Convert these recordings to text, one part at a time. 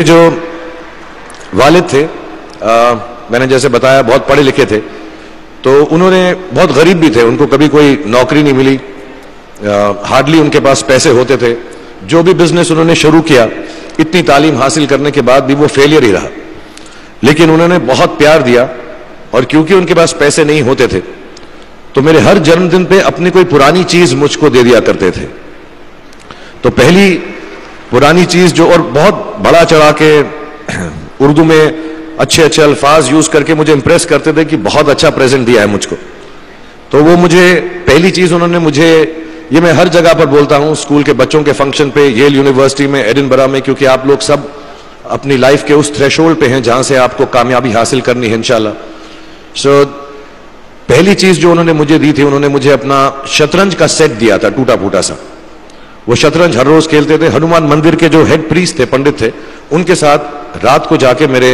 जो वालिद थे, मैंने जैसे बताया बहुत पढ़े लिखे थे, तो उन्होंने बहुत गरीब भी थे, उनको कभी कोई नौकरी नहीं मिली, हार्डली उनके पास पैसे होते थे। जो भी बिजनेस उन्होंने शुरू किया, इतनी तालीम हासिल करने के बाद भी वो फेलियर ही रहा। लेकिन उन्होंने बहुत प्यार दिया, और क्योंकि उनके पास पैसे नहीं होते थे तो मेरे हर जन्मदिन पे अपनी कोई पुरानी चीज मुझको दे दिया करते थे। तो पहली पुरानी चीज जो, और बहुत बड़ा चढ़ा के उर्दू में अच्छे अच्छे अल्फाज यूज करके मुझे इंप्रेस करते थे कि बहुत अच्छा प्रेजेंट दिया है मुझको। तो वो मुझे पहली चीज उन्होंने मुझे, ये मैं हर जगह पर बोलता हूं, स्कूल के बच्चों के फंक्शन पे, येल यूनिवर्सिटी में, एडिनबरा में, क्योंकि आप लोग सब अपनी लाइफ के उस थ्रेशोल्ड पे हैं जहां से आपको कामयाबी हासिल करनी है इंशाल्लाह। सो पहली चीज जो उन्होंने मुझे दी थी, उन्होंने मुझे अपना शतरंज का सेट दिया था, टूटा फूटा सा। वो शतरंज हर रोज खेलते थे। हनुमान मंदिर के जो हेड प्रीस्ट थे, पंडित थे, उनके साथ रात को जाके मेरे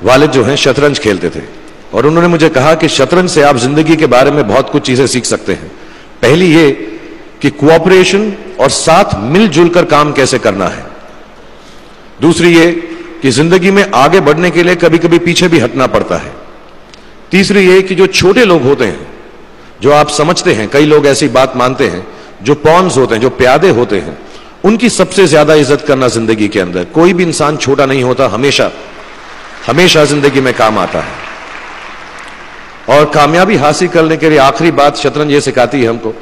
वालिद जो हैं शतरंज खेलते थे। और उन्होंने मुझे कहा कि शतरंज से आप जिंदगी के बारे में बहुत कुछ चीजें सीख सकते हैं। पहली ये कि कोऑपरेशन और साथ मिलजुल कर काम कैसे करना है। दूसरी ये कि जिंदगी में आगे बढ़ने के लिए कभी कभी पीछे भी हटना पड़ता है। तीसरी ये कि जो छोटे लोग होते हैं, जो आप समझते हैं, कई लोग ऐसी बात मानते हैं, जो पॉन्स होते हैं, जो प्यादे होते हैं, उनकी सबसे ज्यादा इज्जत करना जिंदगी के अंदर। कोई भी इंसान छोटा नहीं होता, हमेशा हमेशा जिंदगी में काम आता है। और कामयाबी हासिल करने के लिए आखिरी बात शतरंज ये सिखाती है हमको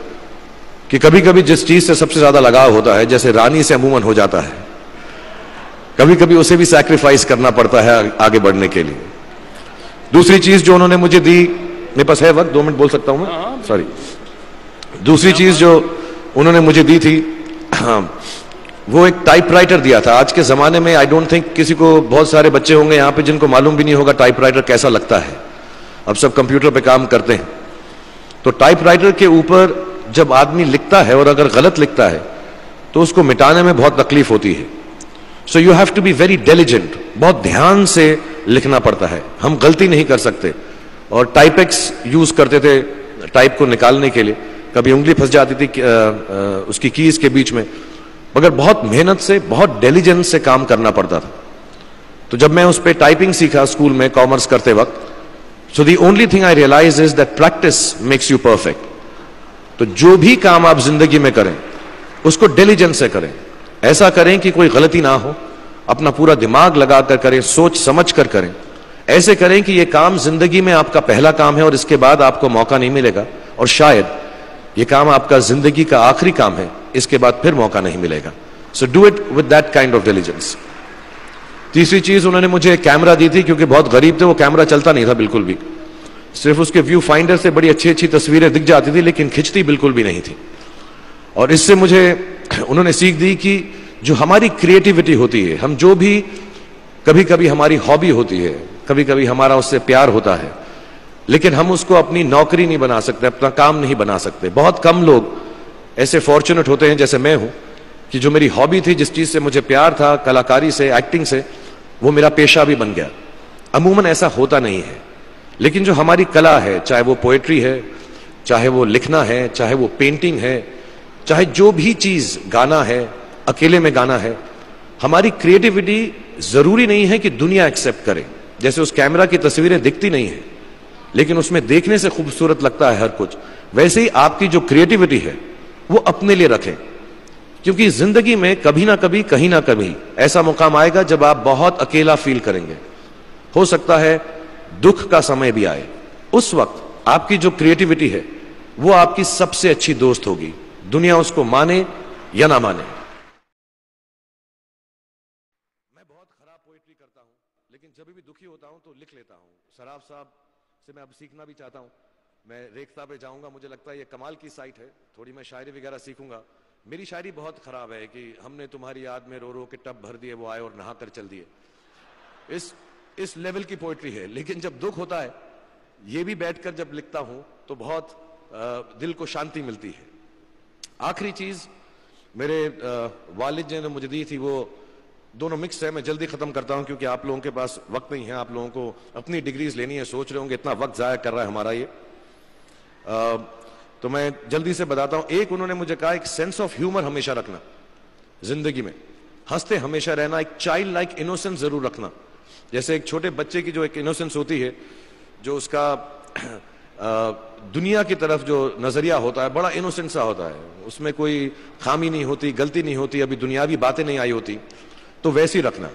कि कभी कभी जिस चीज से सबसे ज्यादा लगाव होता है, जैसे रानी से अमूमन हो जाता है, कभी कभी उसे भी सैक्रिफाइस करना पड़ता है आगे बढ़ने के लिए। दूसरी चीज जो उन्होंने मुझे दी, मेरे पास है वक्त, 2 मिनट बोल सकता हूं मैं, सॉरी। दूसरी चीज जो उन्होंने मुझे दी थी, वो एक टाइपराइटर दिया था। आज के जमाने में आई डोंट थिंक किसी को, बहुत सारे बच्चे होंगे यहाँ पे जिनको मालूम भी नहीं होगा टाइपराइटर कैसा लगता है। अब सब कंप्यूटर पे काम करते हैं। तो टाइपराइटर के ऊपर जब आदमी लिखता है और अगर गलत लिखता है तो उसको मिटाने में बहुत तकलीफ होती है। So you have to be very diligent, बहुत ध्यान से लिखना पड़ता है। हम गलती नहीं कर सकते। और टाइपेक्स यूज करते थे टाइप को निकालने के लिए, कभी उंगली फंस जाती थी उसकी कीज के बीच में, मगर बहुत मेहनत से, बहुत डिलिजेंस से काम करना पड़ता था। तो जब मैं उस पर टाइपिंग सीखा स्कूल में कॉमर्स करते वक्त, so the only thing I realise is that practice makes you perfect. तो जो भी काम आप जिंदगी में करें उसको डिलिजेंस से करें, ऐसा करें कि कोई गलती ना हो, अपना पूरा दिमाग लगाकर करें, सोच समझ कर करें। ऐसे करें कि यह काम जिंदगी में आपका पहला काम है और इसके बाद आपको मौका नहीं मिलेगा, और शायद यह काम आपका जिंदगी का आखिरी काम है, इसके बाद फिर मौका नहीं मिलेगा। So do it with that kind of diligence. तीसरी चीज उन्होंने मुझे कैमरा दी थी, क्योंकि बहुत गरीब थे, वो कैमरा चलता नहीं था बिल्कुल भी, सिर्फ उसके व्यू फाइंडर से बड़ी अच्छी अच्छी तस्वीरें दिख जाती थी, लेकिन खिंचती बिल्कुल भी नहीं थी। और इससे मुझे उन्होंने सीख दी कि जो हमारी क्रिएटिविटी होती है, हम जो भी, कभी कभी हमारी हॉबी होती है, कभी कभी हमारा उससे प्यार होता है, लेकिन हम उसको अपनी नौकरी नहीं बना सकते, अपना काम नहीं बना सकते। बहुत कम लोग ऐसे फॉर्चुनेट होते हैं जैसे मैं हूं कि जो मेरी हॉबी थी, जिस चीज से मुझे प्यार था, कलाकारी से, एक्टिंग से, वो मेरा पेशा भी बन गया। अमूमन ऐसा होता नहीं है। लेकिन जो हमारी कला है, चाहे वो पोएट्री है, चाहे वो लिखना है, चाहे वो पेंटिंग है, चाहे जो भी चीज, गाना है, अकेले में गाना है, हमारी क्रिएटिविटी जरूरी नहीं है कि दुनिया एक्सेप्ट करे। जैसे उस कैमरा की तस्वीरें दिखती नहीं है, लेकिन उसमें देखने से खूबसूरत लगता है हर कुछ, वैसे ही आपकी जो क्रिएटिविटी है वो अपने लिए रखें। क्योंकि जिंदगी में कभी ना कभी, कहीं ना कभी ऐसा मुकाम आएगा जब आप बहुत अकेला फील करेंगे। हो सकता है दुख का समय भी आए, उस वक्त आपकी जो क्रिएटिविटी है वो आपकी सबसे अच्छी दोस्त होगी, दुनिया उसको माने या ना माने। मैं बहुत खराब पोएट्री करता हूं, लेकिन जब भी दुखी होता हूं तो लिख लेता हूं। सराफ साहब से मैं अब सीखना भी चाहता हूं। मैं रेखता पे जाऊंगा, मुझे लगता है ये कमाल की साइट है, थोड़ी मैं शायरी वगैरह सीखूंगा। मेरी शायरी बहुत खराब है कि हमने तुम्हारी याद में रो रो के टब भर दिए, वो आए और नहा कर चल दिए। इस लेवल की पोएट्री है। लेकिन जब दुख होता है, ये भी बैठकर जब लिखता हूं तो बहुत दिल को शांति मिलती है। आखिरी चीज मेरे वालिद ने मुझे दी थी, वो दोनों मिक्स है, मैं जल्दी खत्म करता हूं क्योंकि आप लोगों के पास वक्त नहीं है, आप लोगों को अपनी डिग्रीज लेनी है, सोच रहे होंगे इतना वक्त जाया कर रहा है हमारा ये। तो मैं जल्दी से बताता हूं। एक उन्होंने मुझे कहा, एक सेंस ऑफ ह्यूमर हमेशा रखना जिंदगी में। हंसते हमेशा रहना, एक चाइल्ड लाइक इनोसेंस जरूर रखना। जैसे एक छोटे बच्चे की जो एक इनोसेंस होती है, जो उसका दुनिया की तरफ जो नजरिया होता है बड़ा इनोसेंट सा होता है, उसमें कोई खामी नहीं होती, गलती नहीं होती, अभी दुनियावी बातें नहीं आई होती, तो वैसे ही रखना।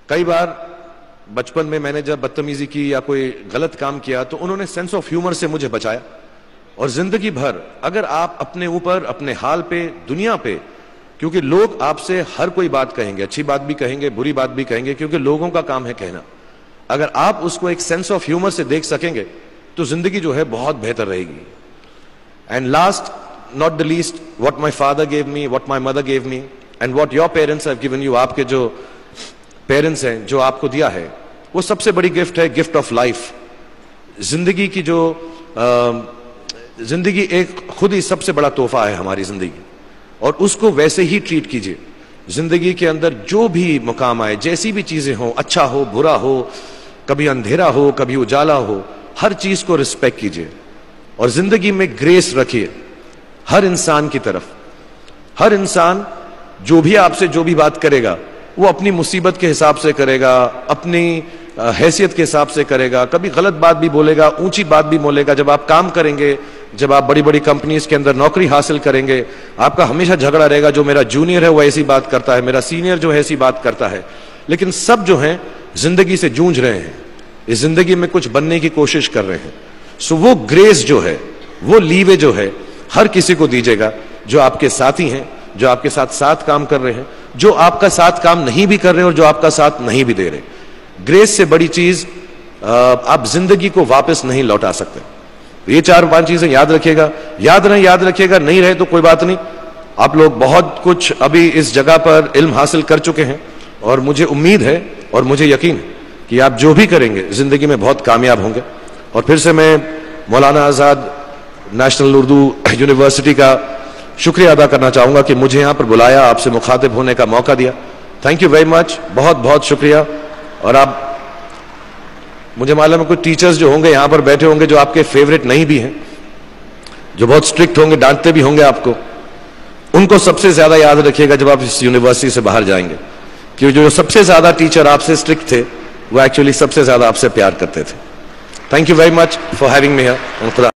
कई बार बचपन में मैंने जब बदतमीजी की या कोई गलत काम किया तो उन्होंने सेंस ऑफ ह्यूमर से मुझे बचाया। और जिंदगी भर अगर आप अपने ऊपर, अपने हाल पे, दुनिया पे, क्योंकि लोग आपसे हर कोई बात कहेंगे, अच्छी बात भी कहेंगे, बुरी बात भी कहेंगे, क्योंकि लोगों का काम है कहना। अगर आप उसको एक सेंस ऑफ ह्यूमर से देख सकेंगे तो जिंदगी जो है बहुत बेहतर रहेगी। And last not the least, what my father gave me, what my mother gave me and what your parents have given you, आपके जो पेरेंट्स हैं जो आपको दिया है, वो सबसे बड़ी गिफ्ट है, गिफ्ट ऑफ लाइफ। जिंदगी की जो जिंदगी एक खुद ही सबसे बड़ा तोहफा है हमारी जिंदगी, और उसको वैसे ही ट्रीट कीजिए। जिंदगी के अंदर जो भी मुकाम आए, जैसी भी चीजें हो, अच्छा हो बुरा हो, कभी अंधेरा हो कभी उजाला हो, हर चीज को रिस्पेक्ट कीजिए और जिंदगी में ग्रेस रखिए हर इंसान की तरफ। हर इंसान जो भी आपसे जो भी बात करेगा वो अपनी मुसीबत के हिसाब से करेगा, अपनी हैसियत के हिसाब से करेगा, कभी गलत बात भी बोलेगा, ऊंची बात भी बोलेगा। जब आप काम करेंगे, जब आप बड़ी बड़ी कंपनीज के अंदर नौकरी हासिल करेंगे, आपका हमेशा झगड़ा रहेगा, जो मेरा जूनियर है वो ऐसी बात करता है, मेरा सीनियर जो है ऐसी बात करता है। लेकिन सब जो हैं जिंदगी से जूझ रहे हैं, इस जिंदगी में कुछ बनने की कोशिश कर रहे हैं। सो वो ग्रेस जो है, वो लीवे जो है, हर किसी को दीजिएगा जो आपके साथी हैं, जो आपके साथ साथ काम कर रहे हैं, जो आपका साथ काम नहीं भी कर रहे और जो आपका साथ नहीं भी दे रहे। ग्रेस से बड़ी चीज आप जिंदगी को वापस नहीं लौटा सकते। ये 4-5 चीजें याद रखिएगा। याद रखिएगा, नहीं रहे तो कोई बात नहीं। आप लोग बहुत कुछ अभी इस जगह पर इल्म हासिल कर चुके हैं और मुझे उम्मीद है और मुझे यकीन है कि आप जो भी करेंगे जिंदगी में बहुत कामयाब होंगे। और फिर से मैं मौलाना आजाद नेशनल उर्दू यूनिवर्सिटी का शुक्रिया अदा करना चाहूंगा कि मुझे यहां पर बुलाया, आपसे मुखातिब होने का मौका दिया। थैंक यू वेरी मच, बहुत बहुत शुक्रिया। और आप, मुझे मालूम है कुछ टीचर्स जो होंगे यहां पर बैठे होंगे जो आपके फेवरेट नहीं भी हैं, जो बहुत स्ट्रिक्ट होंगे, डांटते भी होंगे आपको, उनको सबसे ज्यादा याद रखिएगा जब आप इस यूनिवर्सिटी से बाहर जाएंगे, क्योंकि जो सबसे ज्यादा टीचर आपसे स्ट्रिक्ट थे वो एक्चुअली सबसे ज्यादा आपसे प्यार करते थे। Thank you very much for having me here.